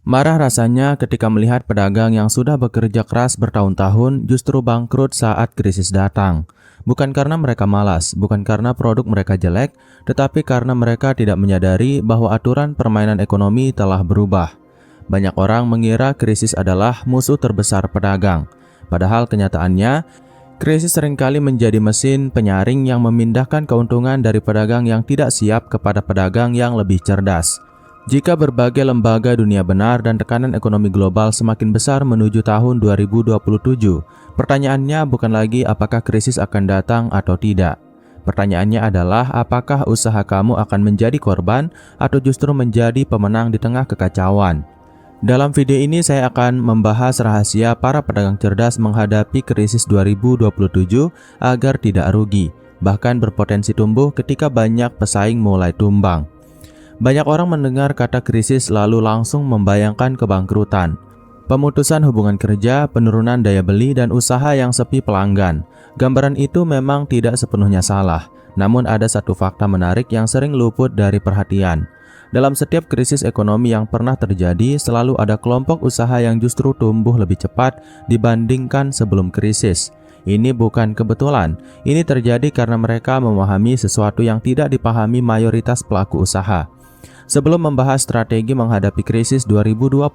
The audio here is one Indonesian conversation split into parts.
Marah rasanya ketika melihat pedagang yang sudah bekerja keras bertahun-tahun justru bangkrut saat krisis datang. Bukan karena mereka malas, bukan karena produk mereka jelek, tetapi karena mereka tidak menyadari bahwa aturan permainan ekonomi telah berubah. Banyak orang mengira krisis adalah musuh terbesar pedagang. Padahal kenyataannya, krisis seringkali menjadi mesin penyaring yang memindahkan keuntungan dari pedagang yang tidak siap kepada pedagang yang lebih cerdas. Jika berbagai lembaga dunia benar dan tekanan ekonomi global semakin besar menuju tahun 2027, pertanyaannya bukan lagi apakah krisis akan datang atau tidak. Pertanyaannya adalah apakah usaha kamu akan menjadi korban atau justru menjadi pemenang di tengah kekacauan. Dalam video ini saya akan membahas rahasia para pedagang cerdas menghadapi krisis 2027 agar tidak rugi, bahkan berpotensi tumbuh ketika banyak pesaing mulai tumbang. Banyak orang mendengar kata krisis lalu langsung membayangkan kebangkrutan, pemutusan hubungan kerja, penurunan daya beli, dan usaha yang sepi pelanggan. Gambaran itu memang tidak sepenuhnya salah, namun ada satu fakta menarik yang sering luput dari perhatian. Dalam setiap krisis ekonomi yang pernah terjadi, selalu ada kelompok usaha yang justru tumbuh lebih cepat dibandingkan sebelum krisis. Ini bukan kebetulan, ini terjadi karena mereka memahami sesuatu yang tidak dipahami mayoritas pelaku usaha. Sebelum membahas strategi menghadapi krisis 2027,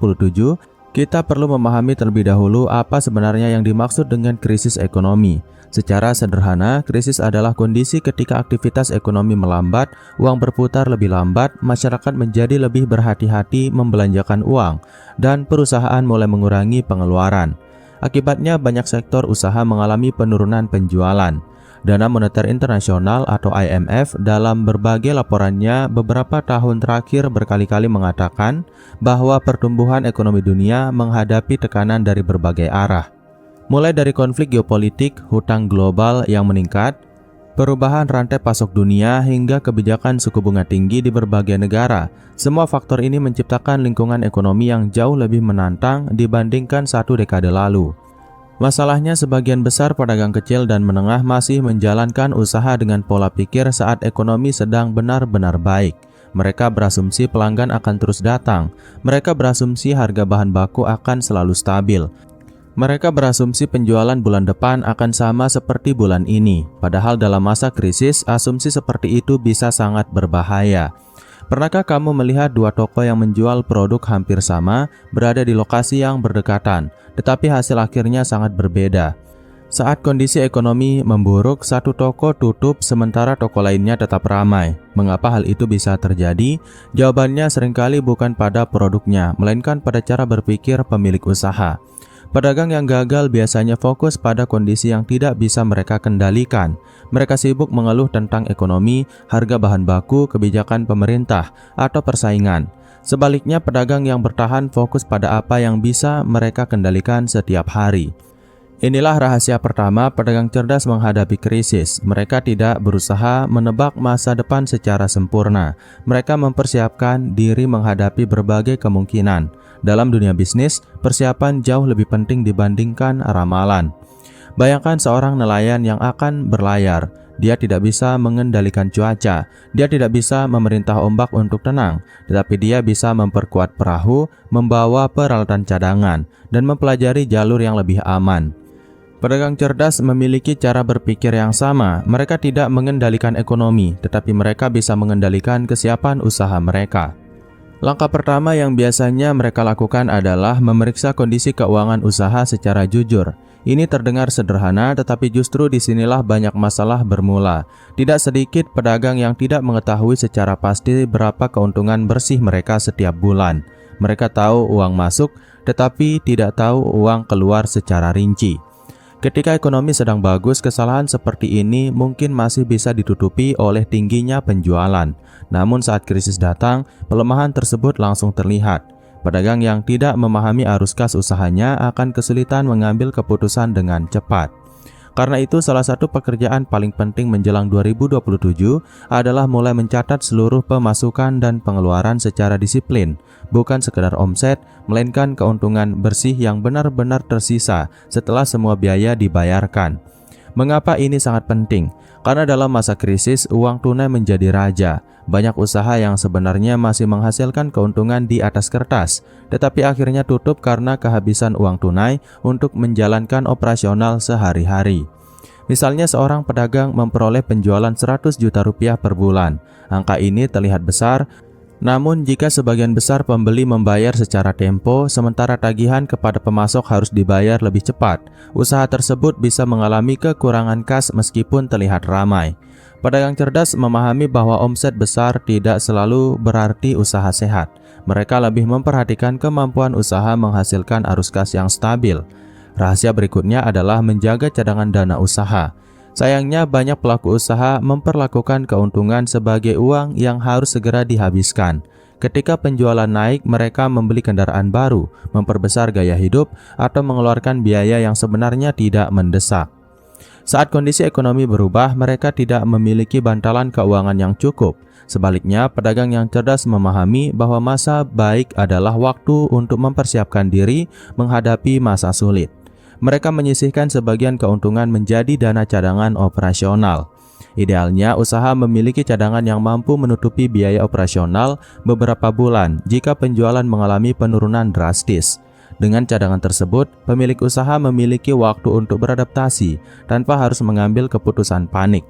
kita perlu memahami terlebih dahulu apa sebenarnya yang dimaksud dengan krisis ekonomi. Secara sederhana, krisis adalah kondisi ketika aktivitas ekonomi melambat, uang berputar lebih lambat, masyarakat menjadi lebih berhati-hati membelanjakan uang, dan perusahaan mulai mengurangi pengeluaran. Akibatnya banyak sektor usaha mengalami penurunan penjualan. Dana Moneter Internasional atau IMF dalam berbagai laporannya beberapa tahun terakhir berkali-kali mengatakan bahwa pertumbuhan ekonomi dunia menghadapi tekanan dari berbagai arah. Mulai dari konflik geopolitik, hutang global yang meningkat, perubahan rantai pasok dunia hingga kebijakan suku bunga tinggi di berbagai negara. Semua faktor ini menciptakan lingkungan ekonomi yang jauh lebih menantang dibandingkan satu dekade lalu. Masalahnya sebagian besar pedagang kecil dan menengah masih menjalankan usaha dengan pola pikir saat ekonomi sedang benar-benar baik. Mereka berasumsi pelanggan akan terus datang. Mereka berasumsi harga bahan baku akan selalu stabil. Mereka berasumsi penjualan bulan depan akan sama seperti bulan ini. Padahal dalam masa krisis, asumsi seperti itu bisa sangat berbahaya. Pernahkah kamu melihat dua toko yang menjual produk hampir sama, berada di lokasi yang berdekatan, tetapi hasil akhirnya sangat berbeda? Saat kondisi ekonomi memburuk, satu toko tutup sementara toko lainnya tetap ramai. Mengapa hal itu bisa terjadi? Jawabannya seringkali bukan pada produknya, melainkan pada cara berpikir pemilik usaha. Pedagang yang gagal biasanya fokus pada kondisi yang tidak bisa mereka kendalikan. Mereka sibuk mengeluh tentang ekonomi, harga bahan baku, kebijakan pemerintah, atau persaingan. Sebaliknya, pedagang yang bertahan fokus pada apa yang bisa mereka kendalikan setiap hari. Inilah rahasia pertama pedagang cerdas menghadapi krisis. Mereka tidak berusaha menebak masa depan secara sempurna. Mereka mempersiapkan diri menghadapi berbagai kemungkinan. Dalam dunia bisnis, persiapan jauh lebih penting dibandingkan ramalan. Bayangkan seorang nelayan yang akan berlayar. Dia tidak bisa mengendalikan cuaca. Dia tidak bisa memerintah ombak untuk tenang, tetapi dia bisa memperkuat perahu, membawa peralatan cadangan, dan mempelajari jalur yang lebih aman. Pedagang cerdas memiliki cara berpikir yang sama. Mereka tidak mengendalikan ekonomi, tetapi mereka bisa mengendalikan kesiapan usaha mereka. Langkah pertama yang biasanya mereka lakukan adalah memeriksa kondisi keuangan usaha secara jujur. Ini terdengar sederhana, tetapi justru disinilah banyak masalah bermula. Tidak sedikit pedagang yang tidak mengetahui secara pasti berapa keuntungan bersih mereka setiap bulan. Mereka tahu uang masuk, tetapi tidak tahu uang keluar secara rinci. Ketika ekonomi sedang bagus, kesalahan seperti ini mungkin masih bisa ditutupi oleh tingginya penjualan. Namun saat krisis datang, pelemahan tersebut langsung terlihat. Pedagang yang tidak memahami arus kas usahanya akan kesulitan mengambil keputusan dengan cepat. Karena itu, salah satu pekerjaan paling penting menjelang 2027 adalah mulai mencatat seluruh pemasukan dan pengeluaran secara disiplin. Bukan sekedar omset, melainkan keuntungan bersih yang benar-benar tersisa setelah semua biaya dibayarkan. Mengapa ini sangat penting? Karena dalam masa krisis, uang tunai menjadi raja. Banyak usaha yang sebenarnya masih menghasilkan keuntungan di atas kertas, tetapi akhirnya tutup karena kehabisan uang tunai untuk menjalankan operasional sehari-hari. Misalnya seorang pedagang memperoleh penjualan 100 juta rupiah per bulan. Angka ini terlihat besar, namun jika sebagian besar pembeli membayar secara tempo, sementara tagihan kepada pemasok harus dibayar lebih cepat, usaha tersebut bisa mengalami kekurangan kas meskipun terlihat ramai. Pedagang cerdas memahami bahwa omset besar tidak selalu berarti usaha sehat. Mereka lebih memperhatikan kemampuan usaha menghasilkan arus kas yang stabil. Rahasia berikutnya adalah menjaga cadangan dana usaha. Sayangnya banyak pelaku usaha memperlakukan keuntungan sebagai uang yang harus segera dihabiskan. Ketika penjualan naik, mereka membeli kendaraan baru, memperbesar gaya hidup, atau mengeluarkan biaya yang sebenarnya tidak mendesak. Saat kondisi ekonomi berubah, mereka tidak memiliki bantalan keuangan yang cukup. Sebaliknya, pedagang yang cerdas memahami bahwa masa baik adalah waktu untuk mempersiapkan diri menghadapi masa sulit. Mereka menyisihkan sebagian keuntungan menjadi dana cadangan operasional. Idealnya, usaha memiliki cadangan yang mampu menutupi biaya operasional beberapa bulan jika penjualan mengalami penurunan drastis. Dengan cadangan tersebut, pemilik usaha memiliki waktu untuk beradaptasi tanpa harus mengambil keputusan panik.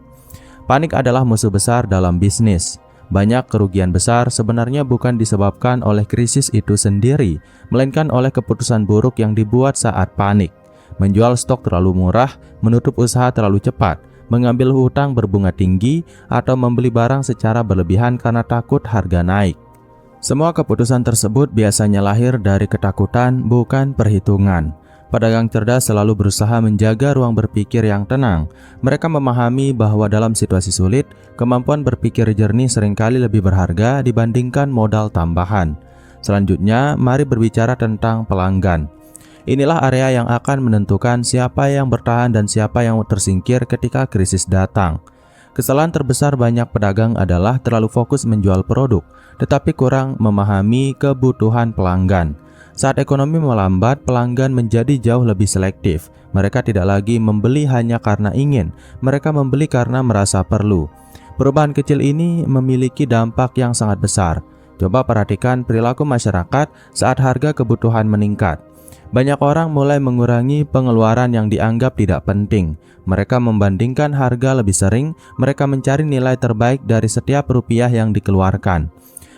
Panik adalah musuh besar dalam bisnis. Banyak kerugian besar sebenarnya bukan disebabkan oleh krisis itu sendiri, melainkan oleh keputusan buruk yang dibuat saat panik. Menjual stok terlalu murah, menutup usaha terlalu cepat, mengambil hutang berbunga tinggi, atau membeli barang secara berlebihan karena takut harga naik. Semua keputusan tersebut biasanya lahir dari ketakutan, bukan perhitungan. Pedagang cerdas selalu berusaha menjaga ruang berpikir yang tenang. Mereka memahami bahwa dalam situasi sulit, kemampuan berpikir jernih seringkali lebih berharga dibandingkan modal tambahan. Selanjutnya, mari berbicara tentang pelanggan. Inilah area yang akan menentukan siapa yang bertahan dan siapa yang tersingkir ketika krisis datang. Kesalahan terbesar banyak pedagang adalah terlalu fokus menjual produk, tetapi kurang memahami kebutuhan pelanggan. Saat ekonomi melambat, pelanggan menjadi jauh lebih selektif. Mereka tidak lagi membeli hanya karena ingin, mereka membeli karena merasa perlu. Perubahan kecil ini memiliki dampak yang sangat besar. Coba perhatikan perilaku masyarakat saat harga kebutuhan meningkat. Banyak orang mulai mengurangi pengeluaran yang dianggap tidak penting. Mereka membandingkan harga lebih sering, mereka mencari nilai terbaik dari setiap rupiah yang dikeluarkan.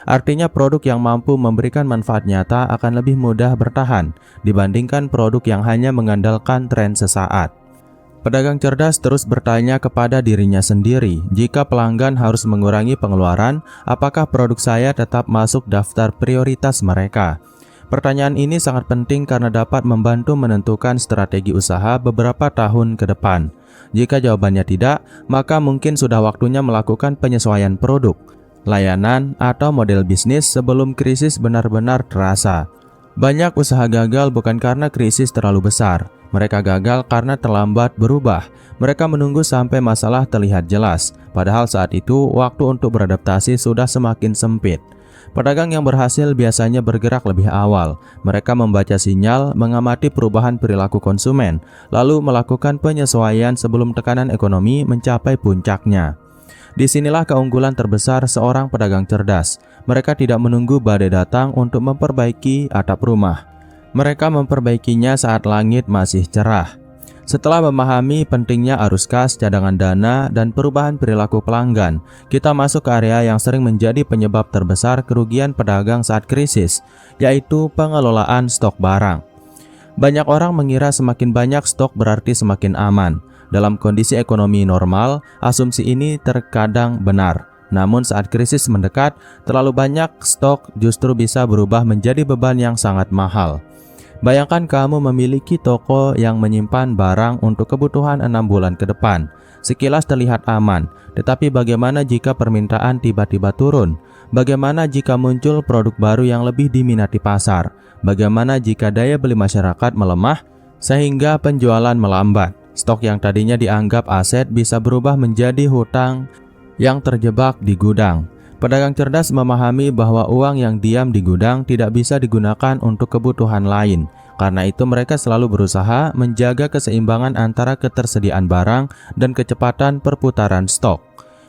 Artinya produk yang mampu memberikan manfaat nyata akan lebih mudah bertahan dibandingkan produk yang hanya mengandalkan tren sesaat. Pedagang cerdas terus bertanya kepada dirinya sendiri, jika pelanggan harus mengurangi pengeluaran, apakah produk saya tetap masuk daftar prioritas mereka? Pertanyaan ini sangat penting karena dapat membantu menentukan strategi usaha beberapa tahun ke depan. Jika jawabannya tidak, maka mungkin sudah waktunya melakukan penyesuaian produk, layanan, atau model bisnis sebelum krisis benar-benar terasa. Banyak usaha gagal bukan karena krisis terlalu besar. Mereka gagal karena terlambat berubah. Mereka menunggu sampai masalah terlihat jelas, padahal saat itu waktu untuk beradaptasi sudah semakin sempit. Pedagang yang berhasil biasanya bergerak lebih awal. Mereka membaca sinyal, mengamati perubahan perilaku konsumen, lalu melakukan penyesuaian sebelum tekanan ekonomi mencapai puncaknya. Disinilah keunggulan terbesar seorang pedagang cerdas. Mereka tidak menunggu badai datang untuk memperbaiki atap rumah. Mereka memperbaikinya saat langit masih cerah. Setelah memahami pentingnya arus kas, cadangan dana, dan perubahan perilaku pelanggan, kita masuk ke area yang sering menjadi penyebab terbesar kerugian pedagang saat krisis, yaitu pengelolaan stok barang. Banyak orang mengira semakin banyak stok berarti semakin aman. Dalam kondisi ekonomi normal, asumsi ini terkadang benar. Namun saat krisis mendekat, terlalu banyak stok justru bisa berubah menjadi beban yang sangat mahal. Bayangkan kamu memiliki toko yang menyimpan barang untuk kebutuhan 6 bulan ke depan. Sekilas terlihat aman, tetapi bagaimana jika permintaan tiba-tiba turun? Bagaimana jika muncul produk baru yang lebih diminati pasar? Bagaimana jika daya beli masyarakat melemah sehingga penjualan melambat? Stok yang tadinya dianggap aset bisa berubah menjadi hutang yang terjebak di gudang. Pedagang cerdas memahami bahwa uang yang diam di gudang tidak bisa digunakan untuk kebutuhan lain. Karena itu mereka selalu berusaha menjaga keseimbangan antara ketersediaan barang dan kecepatan perputaran stok.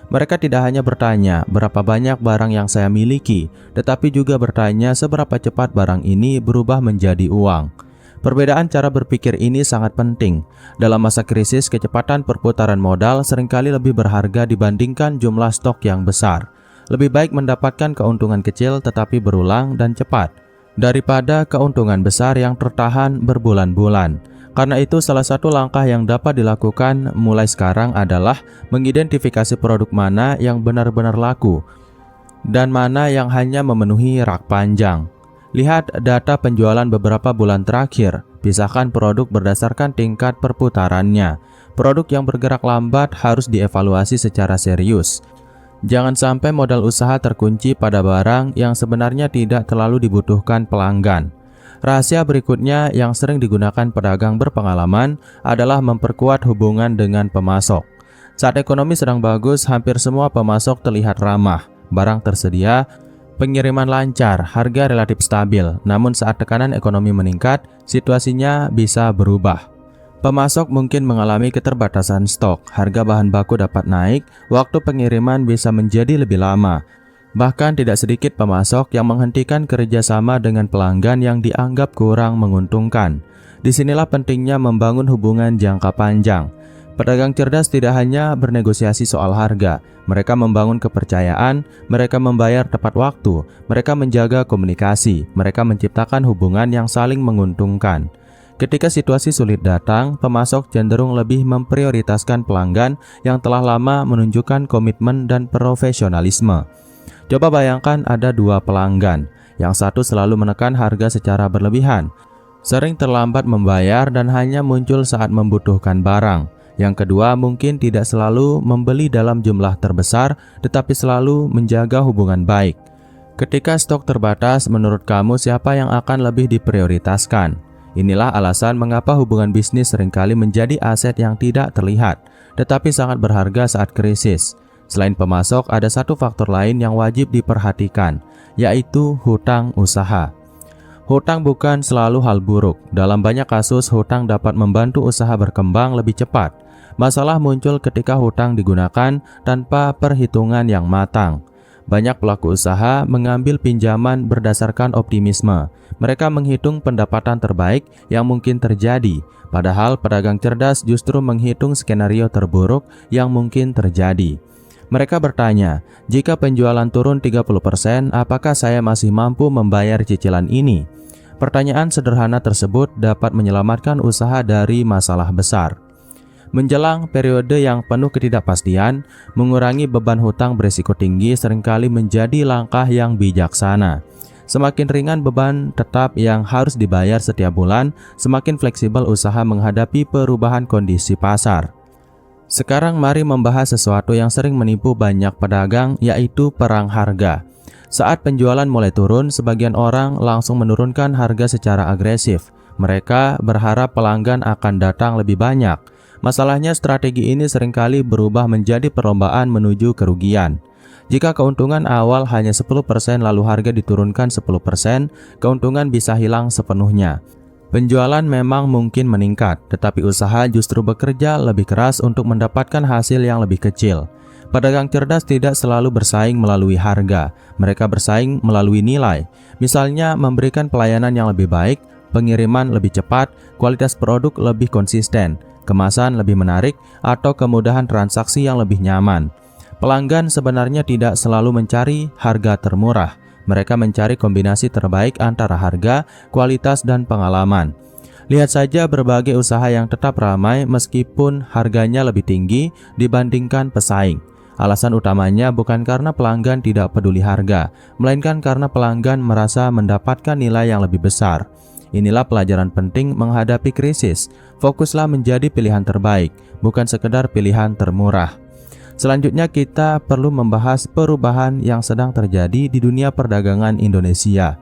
Mereka tidak hanya bertanya berapa banyak barang yang saya miliki, tetapi juga bertanya seberapa cepat barang ini berubah menjadi uang. Perbedaan cara berpikir ini sangat penting. Dalam masa krisis, kecepatan perputaran modal seringkali lebih berharga dibandingkan jumlah stok yang besar. Lebih baik mendapatkan keuntungan kecil tetapi berulang dan cepat, daripada keuntungan besar yang tertahan berbulan-bulan. Karena itu, salah satu langkah yang dapat dilakukan mulai sekarang adalah mengidentifikasi produk mana yang benar-benar laku dan mana yang hanya memenuhi rak panjang. Lihat data penjualan beberapa bulan terakhir, pisahkan produk berdasarkan tingkat perputarannya. Produk yang bergerak lambat harus dievaluasi secara serius. Jangan sampai modal usaha terkunci pada barang yang sebenarnya tidak terlalu dibutuhkan pelanggan. Rahasia berikutnya yang sering digunakan pedagang berpengalaman adalah memperkuat hubungan dengan pemasok. Saat ekonomi sedang bagus, hampir semua pemasok terlihat ramah, barang tersedia, pengiriman lancar, harga relatif stabil. Namun saat tekanan ekonomi meningkat, situasinya bisa berubah. Pemasok mungkin mengalami keterbatasan stok, harga bahan baku dapat naik, waktu pengiriman bisa menjadi lebih lama. Bahkan tidak sedikit pemasok yang menghentikan kerjasama dengan pelanggan yang dianggap kurang menguntungkan. Disinilah pentingnya membangun hubungan jangka panjang. Pedagang cerdas tidak hanya bernegosiasi soal harga, mereka membangun kepercayaan, mereka membayar tepat waktu, mereka menjaga komunikasi, mereka menciptakan hubungan yang saling menguntungkan. Ketika situasi sulit datang, pemasok cenderung lebih memprioritaskan pelanggan yang telah lama menunjukkan komitmen dan profesionalisme. Coba bayangkan ada dua pelanggan, yang satu selalu menekan harga secara berlebihan, sering terlambat membayar dan hanya muncul saat membutuhkan barang. Yang kedua mungkin tidak selalu membeli dalam jumlah terbesar, tetapi selalu menjaga hubungan baik. Ketika stok terbatas, menurut kamu siapa yang akan lebih diprioritaskan? Inilah alasan mengapa hubungan bisnis seringkali menjadi aset yang tidak terlihat, tetapi sangat berharga saat krisis. Selain pemasok, ada satu faktor lain yang wajib diperhatikan, yaitu hutang usaha. Hutang bukan selalu hal buruk. Dalam banyak kasus, hutang dapat membantu usaha berkembang lebih cepat. Masalah muncul ketika hutang digunakan tanpa perhitungan yang matang. Banyak pelaku usaha mengambil pinjaman berdasarkan optimisme. Mereka menghitung pendapatan terbaik yang mungkin terjadi, padahal pedagang cerdas justru menghitung skenario terburuk yang mungkin terjadi. Mereka bertanya, jika penjualan turun 30%, apakah saya masih mampu membayar cicilan ini? Pertanyaan sederhana tersebut dapat menyelamatkan usaha dari masalah besar. Menjelang periode yang penuh ketidakpastian, mengurangi beban hutang berisiko tinggi seringkali menjadi langkah yang bijaksana. Semakin ringan beban tetap yang harus dibayar setiap bulan, semakin fleksibel usaha menghadapi perubahan kondisi pasar. Sekarang mari membahas sesuatu yang sering menipu banyak pedagang, yaitu perang harga. Saat penjualan mulai turun, sebagian orang langsung menurunkan harga secara agresif. Mereka berharap pelanggan akan datang lebih banyak. Masalahnya, strategi ini seringkali berubah menjadi perlombaan menuju kerugian. Jika keuntungan awal hanya 10% lalu harga diturunkan 10%, keuntungan bisa hilang sepenuhnya. Penjualan memang mungkin meningkat, tetapi usaha justru bekerja lebih keras untuk mendapatkan hasil yang lebih kecil. Pedagang cerdas tidak selalu bersaing melalui harga, mereka bersaing melalui nilai. Misalnya, memberikan pelayanan yang lebih baik, pengiriman lebih cepat, kualitas produk lebih konsisten, kemasan lebih menarik, atau kemudahan transaksi yang lebih nyaman. Pelanggan sebenarnya tidak selalu mencari harga termurah. Mereka mencari kombinasi terbaik antara harga, kualitas, dan pengalaman. Lihat saja berbagai usaha yang tetap ramai meskipun harganya lebih tinggi dibandingkan pesaing. Alasan utamanya bukan karena pelanggan tidak peduli harga, melainkan karena pelanggan merasa mendapatkan nilai yang lebih besar. Inilah pelajaran penting menghadapi krisis. Fokuslah menjadi pilihan terbaik, bukan sekedar pilihan termurah. Selanjutnya kita perlu membahas perubahan yang sedang terjadi di dunia perdagangan Indonesia.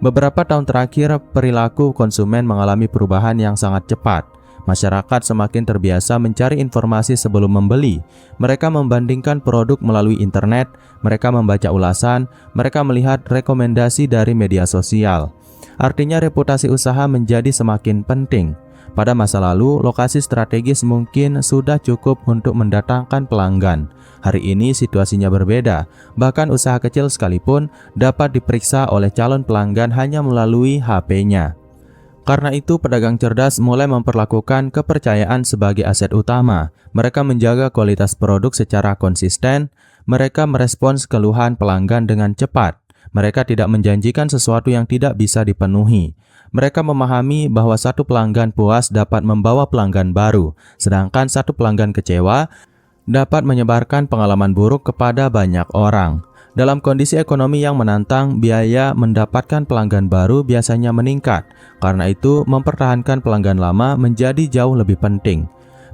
Beberapa tahun terakhir, perilaku konsumen mengalami perubahan yang sangat cepat. Masyarakat semakin terbiasa mencari informasi sebelum membeli. Mereka membandingkan produk melalui internet, mereka membaca ulasan, mereka melihat rekomendasi dari media sosial. artinya reputasi usaha menjadi semakin penting. Pada masa lalu, lokasi strategis mungkin sudah cukup untuk mendatangkan pelanggan. Hari ini situasinya berbeda, bahkan usaha kecil sekalipun dapat diperiksa oleh calon pelanggan hanya melalui HP-nya. Karena itu, pedagang cerdas mulai memperlakukan kepercayaan sebagai aset utama. Mereka menjaga kualitas produk secara konsisten, mereka merespons keluhan pelanggan dengan cepat. Mereka tidak menjanjikan sesuatu yang tidak bisa dipenuhi. Mereka memahami bahwa satu pelanggan puas dapat membawa pelanggan baru, sedangkan satu pelanggan kecewa dapat menyebarkan pengalaman buruk kepada banyak orang. Dalam kondisi ekonomi yang menantang, biaya mendapatkan pelanggan baru biasanya meningkat. Karena itu, mempertahankan pelanggan lama menjadi jauh lebih penting.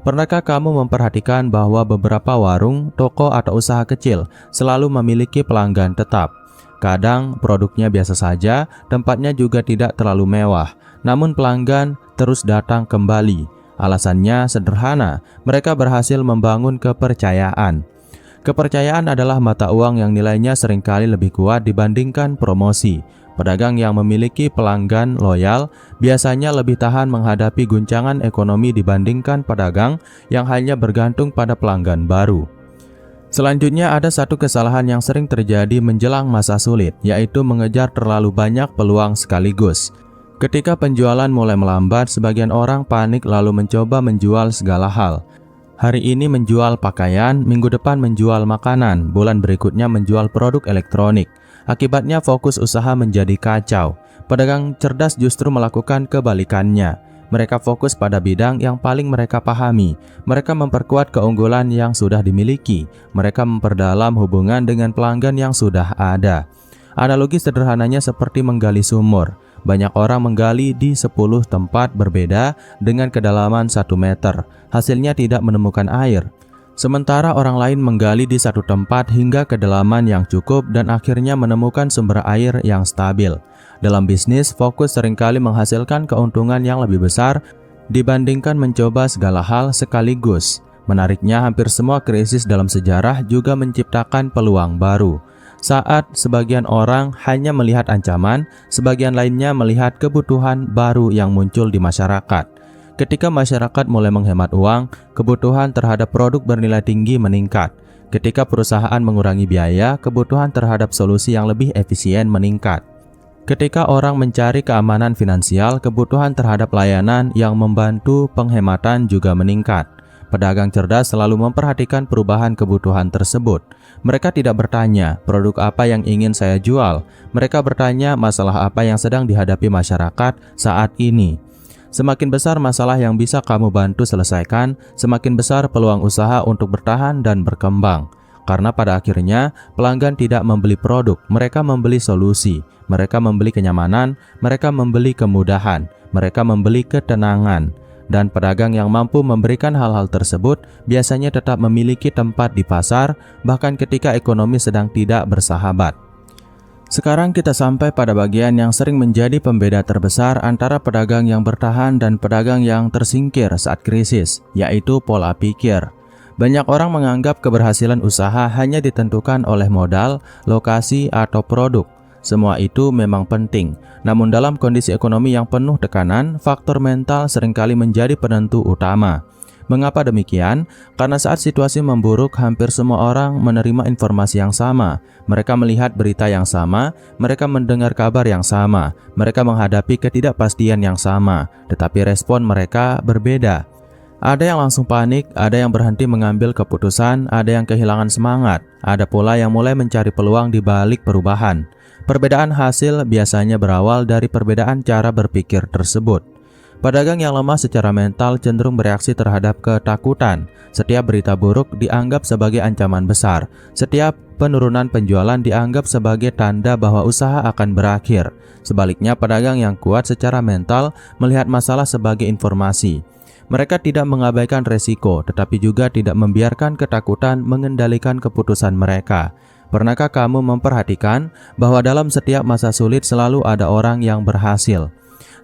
Pernahkah kamu memperhatikan bahwa beberapa warung, toko, atau usaha kecil selalu memiliki pelanggan tetap? Kadang produknya biasa saja, tempatnya juga tidak terlalu mewah, namun pelanggan terus datang kembali. Alasannya sederhana, mereka berhasil membangun kepercayaan. Kepercayaan adalah mata uang yang nilainya seringkali lebih kuat dibandingkan promosi. Pedagang yang memiliki pelanggan loyal biasanya lebih tahan menghadapi guncangan ekonomi dibandingkan pedagang yang hanya bergantung pada pelanggan baru. Selanjutnya, ada satu kesalahan yang sering terjadi menjelang masa sulit, yaitu mengejar terlalu banyak peluang sekaligus. Ketika penjualan mulai melambat, sebagian orang panik lalu mencoba menjual segala hal. Hari ini menjual pakaian, minggu depan menjual makanan, bulan berikutnya menjual produk elektronik. Akibatnya fokus usaha menjadi kacau. Pedagang cerdas justru melakukan kebalikannya. Mereka fokus pada bidang yang paling mereka pahami. Mereka memperkuat keunggulan yang sudah dimiliki. Mereka memperdalam hubungan dengan pelanggan yang sudah ada. Analogi sederhananya seperti menggali sumur. Banyak orang menggali di 10 tempat berbeda dengan kedalaman 1 meter. Hasilnya tidak menemukan air. Sementara orang lain menggali di satu tempat hingga kedalaman yang cukup dan akhirnya menemukan sumber air yang stabil. Dalam bisnis, fokus seringkali menghasilkan keuntungan yang lebih besar dibandingkan mencoba segala hal sekaligus. Menariknya, hampir semua krisis dalam sejarah juga menciptakan peluang baru. Saat sebagian orang hanya melihat ancaman, sebagian lainnya melihat kebutuhan baru yang muncul di masyarakat. Ketika masyarakat mulai menghemat uang, kebutuhan terhadap produk bernilai tinggi meningkat. Ketika perusahaan mengurangi biaya, kebutuhan terhadap solusi yang lebih efisien meningkat. Ketika orang mencari keamanan finansial, kebutuhan terhadap layanan yang membantu penghematan juga meningkat. Pedagang cerdas selalu memperhatikan perubahan kebutuhan tersebut. Mereka tidak bertanya, produk apa yang ingin saya jual? Mereka bertanya, masalah apa yang sedang dihadapi masyarakat saat ini? Semakin besar masalah yang bisa kamu bantu selesaikan, semakin besar peluang usaha untuk bertahan dan berkembang. Karena pada akhirnya, pelanggan tidak membeli produk, mereka membeli solusi. Mereka membeli kenyamanan, mereka membeli kemudahan, mereka membeli ketenangan. Dan pedagang yang mampu memberikan hal-hal tersebut biasanya tetap memiliki tempat di pasar, bahkan ketika ekonomi sedang tidak bersahabat. Sekarang kita sampai pada bagian yang sering menjadi pembeda terbesar antara pedagang yang bertahan dan pedagang yang tersingkir saat krisis, yaitu pola pikir. Banyak orang menganggap keberhasilan usaha hanya ditentukan oleh modal, lokasi, atau produk. Semua itu memang penting, namun dalam kondisi ekonomi yang penuh tekanan, faktor mental seringkali menjadi penentu utama. Mengapa demikian? Karena saat situasi memburuk, hampir semua orang menerima informasi yang sama. Mereka melihat berita yang sama, mereka mendengar kabar yang sama, mereka menghadapi ketidakpastian yang sama, tetapi respon mereka berbeda. Ada yang langsung panik, ada yang berhenti mengambil keputusan, ada yang kehilangan semangat, ada pula yang mulai mencari peluang di balik perubahan. Perbedaan hasil biasanya berawal dari perbedaan cara berpikir tersebut. Pedagang yang lemah secara mental cenderung bereaksi terhadap ketakutan. Setiap berita buruk dianggap sebagai ancaman besar. Setiap penurunan penjualan dianggap sebagai tanda bahwa usaha akan berakhir. Sebaliknya, pedagang yang kuat secara mental melihat masalah sebagai informasi. Mereka tidak mengabaikan resiko, tetapi juga tidak membiarkan ketakutan mengendalikan keputusan mereka. Pernahkah kamu memperhatikan bahwa dalam setiap masa sulit selalu ada orang yang berhasil?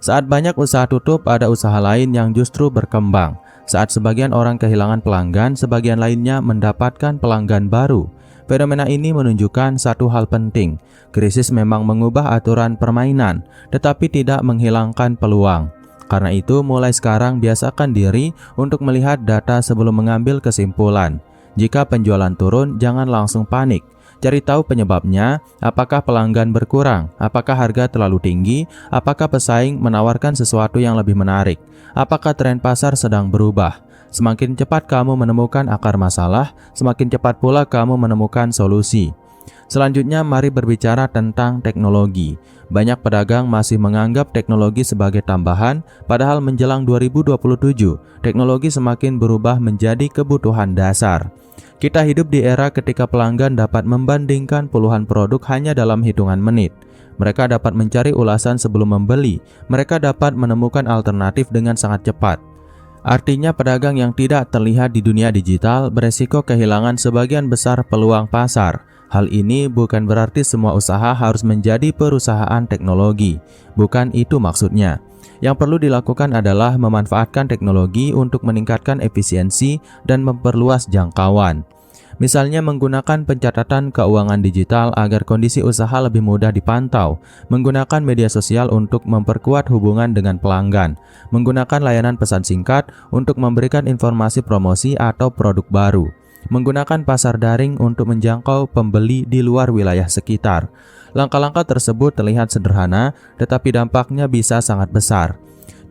Saat banyak usaha tutup, ada usaha lain yang justru berkembang. Saat sebagian orang kehilangan pelanggan, sebagian lainnya mendapatkan pelanggan baru. Fenomena ini menunjukkan satu hal penting. Krisis memang mengubah aturan permainan, tetapi tidak menghilangkan peluang. Karena itu, mulai sekarang biasakan diri untuk melihat data sebelum mengambil kesimpulan. Jika penjualan turun, jangan langsung panik. Cari tahu penyebabnya, apakah pelanggan berkurang, apakah harga terlalu tinggi, apakah pesaing menawarkan sesuatu yang lebih menarik, apakah tren pasar sedang berubah. Semakin cepat kamu menemukan akar masalah, semakin cepat pula kamu menemukan solusi. Selanjutnya, mari berbicara tentang teknologi. Banyak pedagang masih menganggap teknologi sebagai tambahan, padahal menjelang 2027, teknologi semakin berubah menjadi kebutuhan dasar. Kita hidup di era ketika pelanggan dapat membandingkan puluhan produk hanya dalam hitungan menit. Mereka dapat mencari ulasan sebelum membeli. Mereka dapat menemukan alternatif dengan sangat cepat. Artinya, pedagang yang tidak terlihat di dunia digital beresiko kehilangan sebagian besar peluang pasar. Hal ini bukan berarti semua usaha harus menjadi perusahaan teknologi. Bukan itu maksudnya. Yang perlu dilakukan adalah memanfaatkan teknologi untuk meningkatkan efisiensi dan memperluas jangkauan. Misalnya menggunakan pencatatan keuangan digital agar kondisi usaha lebih mudah dipantau, menggunakan media sosial untuk memperkuat hubungan dengan pelanggan, menggunakan layanan pesan singkat untuk memberikan informasi promosi atau produk baru, menggunakan pasar daring untuk menjangkau pembeli di luar wilayah sekitar. Langkah-langkah tersebut terlihat sederhana, tetapi dampaknya bisa sangat besar.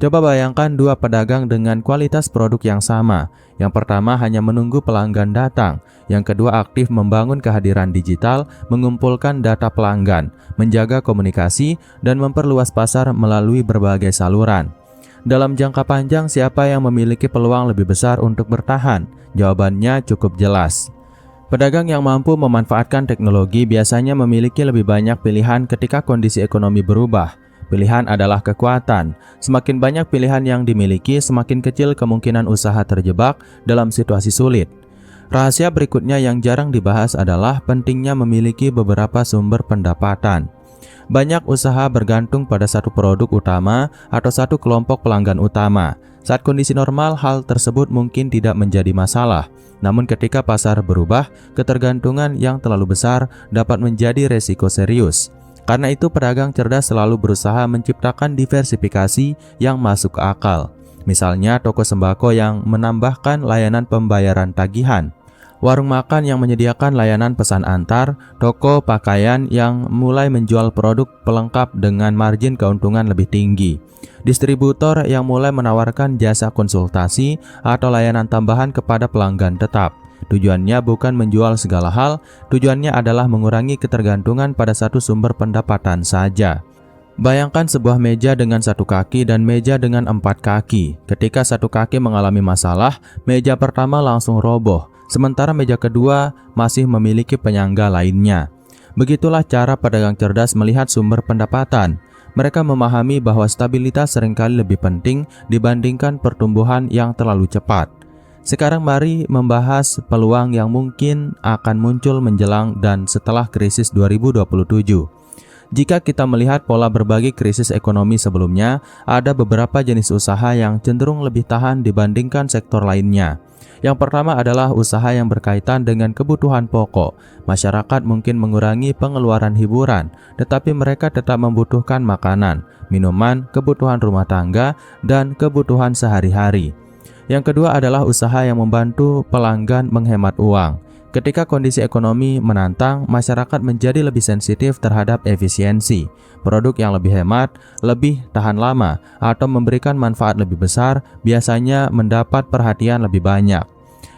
Coba bayangkan dua pedagang dengan kualitas produk yang sama. Yang pertama hanya menunggu pelanggan datang. Yang kedua aktif membangun kehadiran digital, mengumpulkan data pelanggan, menjaga komunikasi, dan memperluas pasar melalui berbagai saluran. Dalam jangka panjang, siapa yang memiliki peluang lebih besar untuk bertahan? Jawabannya cukup jelas. Pedagang yang mampu memanfaatkan teknologi biasanya memiliki lebih banyak pilihan ketika kondisi ekonomi berubah. Pilihan adalah kekuatan. Semakin banyak pilihan yang dimiliki, semakin kecil kemungkinan usaha terjebak dalam situasi sulit. Rahasia berikutnya yang jarang dibahas adalah pentingnya memiliki beberapa sumber pendapatan. Banyak usaha bergantung pada satu produk utama atau satu kelompok pelanggan utama. Saat kondisi normal, hal tersebut mungkin tidak menjadi masalah. Namun ketika pasar berubah, ketergantungan yang terlalu besar dapat menjadi resiko serius. Karena itu, pedagang cerdas selalu berusaha menciptakan diversifikasi yang masuk akal. Misalnya, toko sembako yang menambahkan layanan pembayaran tagihan, warung makan yang menyediakan layanan pesan antar, toko pakaian yang mulai menjual produk pelengkap dengan margin keuntungan lebih tinggi, distributor yang mulai menawarkan jasa konsultasi atau layanan tambahan kepada pelanggan tetap. Tujuannya bukan menjual segala hal, tujuannya adalah mengurangi ketergantungan pada satu sumber pendapatan saja. Bayangkan sebuah meja dengan satu kaki dan meja dengan 4 kaki. Ketika satu kaki mengalami masalah, meja pertama langsung roboh, sementara meja kedua masih memiliki penyangga lainnya. Begitulah cara pedagang cerdas melihat sumber pendapatan. Mereka memahami bahwa stabilitas seringkali lebih penting dibandingkan pertumbuhan yang terlalu cepat. Sekarang mari membahas peluang yang mungkin akan muncul menjelang dan setelah krisis 2027. Jika kita melihat pola berbagai krisis ekonomi sebelumnya, ada beberapa jenis usaha yang cenderung lebih tahan dibandingkan sektor lainnya. Yang pertama adalah usaha yang berkaitan dengan kebutuhan pokok. Masyarakat mungkin mengurangi pengeluaran hiburan, tetapi mereka tetap membutuhkan makanan, minuman, kebutuhan rumah tangga, dan kebutuhan sehari-hari. Yang kedua adalah usaha yang membantu pelanggan menghemat uang. Ketika kondisi ekonomi menantang, masyarakat menjadi lebih sensitif terhadap efisiensi. Produk yang lebih hemat, lebih tahan lama, atau memberikan manfaat lebih besar biasanya mendapat perhatian lebih banyak.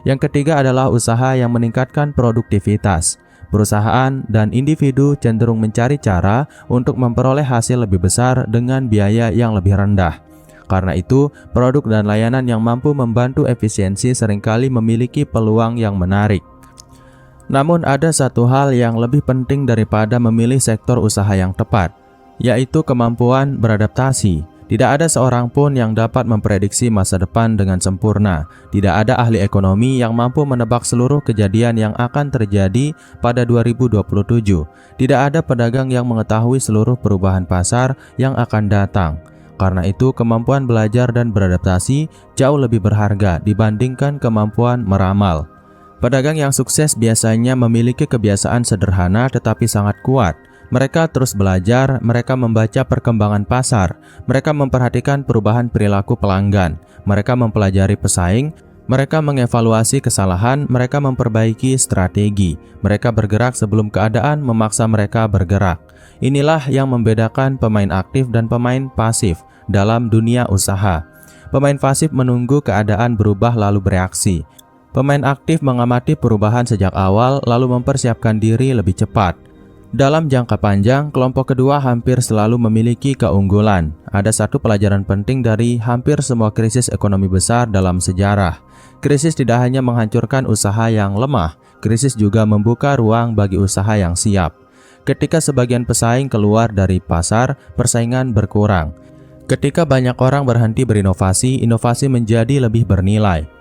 Yang ketiga adalah usaha yang meningkatkan produktivitas. Perusahaan dan individu cenderung mencari cara untuk memperoleh hasil lebih besar dengan biaya yang lebih rendah. Karena itu, produk dan layanan yang mampu membantu efisiensi seringkali memiliki peluang yang menarik. Namun ada satu hal yang lebih penting daripada memilih sektor usaha yang tepat, yaitu kemampuan beradaptasi. Tidak ada seorang pun yang dapat memprediksi masa depan dengan sempurna. Tidak ada ahli ekonomi yang mampu menebak seluruh kejadian yang akan terjadi pada 2027. Tidak ada pedagang yang mengetahui seluruh perubahan pasar yang akan datang. Karena itu, kemampuan belajar dan beradaptasi jauh lebih berharga dibandingkan kemampuan meramal. Pedagang yang sukses biasanya memiliki kebiasaan sederhana tetapi sangat kuat. Mereka terus belajar, mereka membaca perkembangan pasar, mereka memperhatikan perubahan perilaku pelanggan, mereka mempelajari pesaing, mereka mengevaluasi kesalahan, mereka memperbaiki strategi, mereka bergerak sebelum keadaan memaksa mereka bergerak. Inilah yang membedakan pemain aktif dan pemain pasif dalam dunia usaha. Pemain pasif menunggu keadaan berubah lalu bereaksi. Pemain aktif mengamati perubahan sejak awal lalu mempersiapkan diri lebih cepat. Dalam jangka panjang, kelompok kedua hampir selalu memiliki keunggulan. Ada satu pelajaran penting dari hampir semua krisis ekonomi besar dalam sejarah. Krisis tidak hanya menghancurkan usaha yang lemah, krisis juga membuka ruang bagi usaha yang siap. Ketika sebagian pesaing keluar dari pasar, persaingan berkurang. Ketika banyak orang berhenti berinovasi, inovasi menjadi lebih bernilai.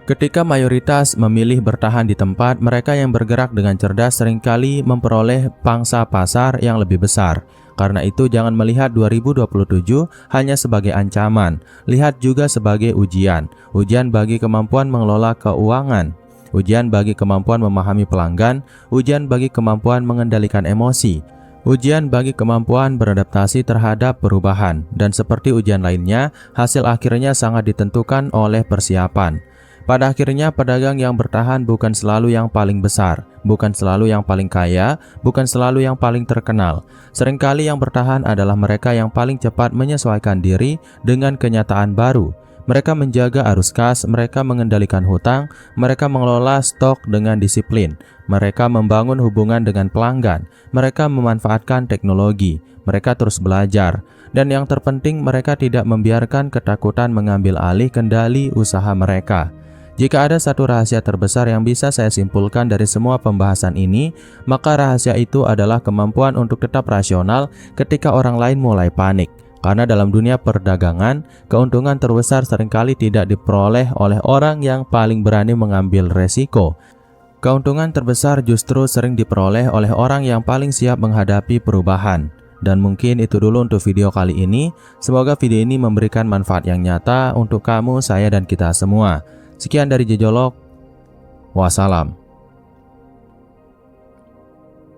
Ketika mayoritas memilih bertahan di tempat, mereka yang bergerak dengan cerdas seringkali memperoleh pangsa pasar yang lebih besar. Karena itu jangan melihat 2027 hanya sebagai ancaman, lihat juga sebagai ujian. Ujian bagi kemampuan mengelola keuangan, ujian bagi kemampuan memahami pelanggan, ujian bagi kemampuan mengendalikan emosi, ujian bagi kemampuan beradaptasi terhadap perubahan. Dan seperti ujian lainnya, hasil akhirnya sangat ditentukan oleh persiapan. Pada akhirnya, pedagang yang bertahan bukan selalu yang paling besar, bukan selalu yang paling kaya, bukan selalu yang paling terkenal. Seringkali yang bertahan adalah mereka yang paling cepat menyesuaikan diri dengan kenyataan baru. Mereka menjaga arus kas, mereka mengendalikan hutang, mereka mengelola stok dengan disiplin, mereka membangun hubungan dengan pelanggan, mereka memanfaatkan teknologi, mereka terus belajar, dan yang terpenting mereka tidak membiarkan ketakutan mengambil alih kendali usaha mereka. Jika ada satu rahasia terbesar yang bisa saya simpulkan dari semua pembahasan ini, maka rahasia itu adalah kemampuan untuk tetap rasional ketika orang lain mulai panik. Karena dalam dunia perdagangan, keuntungan terbesar seringkali tidak diperoleh oleh orang yang paling berani mengambil resiko. Keuntungan terbesar justru sering diperoleh oleh orang yang paling siap menghadapi perubahan. Dan mungkin itu dulu untuk video kali ini. Semoga video ini memberikan manfaat yang nyata untuk kamu, saya, dan kita semua. Sekian dari Jejolok. Wassalam.